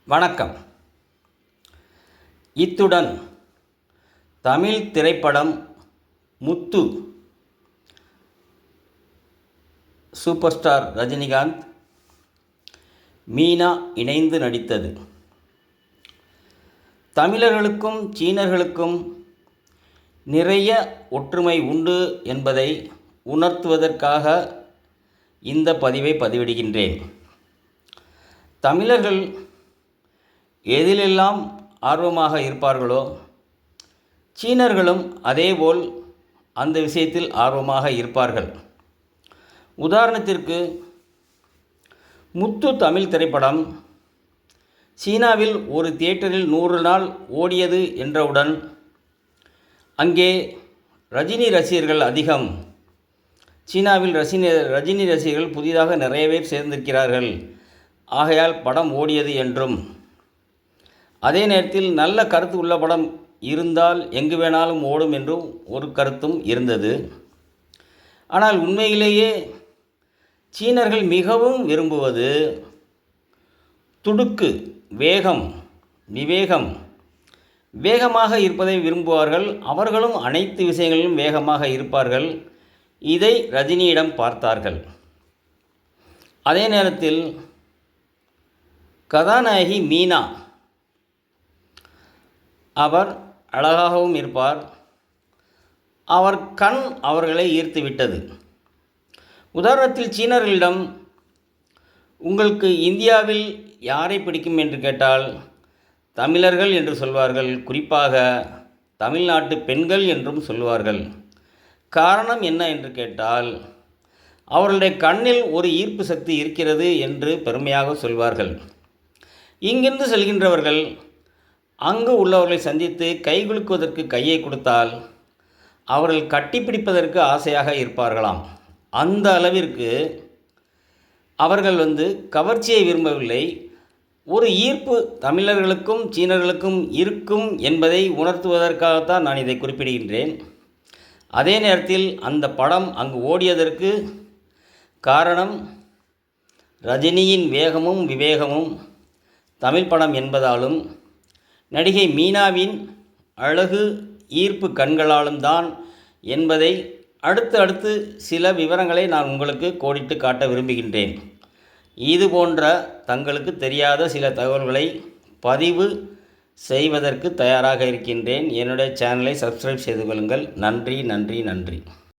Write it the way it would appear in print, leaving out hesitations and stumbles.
வணக்கம். இத்துடன் தமிழ் திரைப்படம் முத்து சூப்பர் ஸ்டார் ரஜினிகாந்த், மீனா இணைந்து நடித்தது. தமிழர்களுக்கும் சீனர்களுக்கும் நிறைய ஒற்றுமை உண்டு என்பதை உணர்த்துவதற்காக இந்த பதிவை பதிவிடுகின்றேன். தமிழர்கள் எதிலெல்லாம் ஆர்வமாக இருப்பார்களோ, சீனர்களும் அதேபோல் அந்த விஷயத்தில் ஆர்வமாக இருப்பார்கள். உதாரணத்திற்கு, முத்து தமிழ் திரைப்படம் சீனாவில் ஒரு தியேட்டரில் 100 நாள் ஓடியது என்றவுடன் அங்கே ரஜினி ரசிகர்கள் அதிகம். சீனாவில் ரஜினி ரசிகர்கள் புதிதாக நிறைய பேர் சேர்ந்திருக்கிறார்கள், ஆகையால் படம் ஓடியது என்றும், அதே நேரத்தில் நல்ல கருத்து உள்ள படம் இருந்தால் எங்கு வேணாலும் ஓடும் என்றும் ஒரு கருத்தும் இருந்தது. ஆனால் உண்மையிலேயே சீனர்கள் மிகவும் விரும்புவது துடுக்கு, வேகம், விவேகம். வேகமாக இருப்பதை விரும்புவார்கள். அவர்களும் அனைத்து விஷயங்களிலும் வேகமாக இருப்பார்கள். இதை ரஜினியிடம் பார்த்தார்கள். அதே நேரத்தில் கதாநாயகி மீனா, அவர் அழகாகவும் இருப்பார். அவர் கண் அவர்களை ஈர்த்துவிட்டது. உதாரணத்தில், சீனர்களிடம் உங்களுக்கு இந்தியாவில் யாரை பிடிக்கும் என்று கேட்டால் தமிழர்கள் என்று சொல்வார்கள். குறிப்பாக தமிழ்நாட்டு பெண்கள் என்றும் சொல்வார்கள். காரணம் என்ன என்று கேட்டால், அவர்களுடைய கண்ணில் ஒரு ஈர்ப்பு சக்தி இருக்கிறது என்று பெருமையாக சொல்வார்கள். இங்கிருந்து செல்கின்றவர்கள் அங்கு உள்ளவர்களை சந்தித்து கைகுலுக்குவதற்கு கையை கொடுத்தால் அவர்கள் கட்டிப்பிடிப்பதற்கு ஆசையாக இருப்பார்களாம். அந்த அளவிற்கு அவர்கள் கவர்ச்சியை விரும்பவில்லை. ஒரு ஈர்ப்பு தமிழர்களுக்கும் சீனர்களுக்கும் இருக்கும் என்பதை உணர்த்துவதற்காகத்தான் நான் இதை குறிப்பிடுகின்றேன். அதே நேரத்தில் அந்த படம் அங்கு ஓடியதற்கு காரணம் ரஜினியின் வேகமும் விவேகமும், தமிழ் படம் என்பதாலும், நடிகை மீனாவின் அழகு ஈர்ப்பு கண்களாலும் தான் என்பதை அடுத்து சில விவரங்களை நான் உங்களுக்கு கோடிட்டு காட்ட விரும்புகின்றேன். இது போன்ற தங்களுக்கு தெரியாத சில தகவல்களை பதிவு செய்வதற்கு தயாராக இருக்கின்றேன். என்னுடைய சேனலை சப்ஸ்கிரைப் செய்து கொள்ளுங்கள். நன்றி.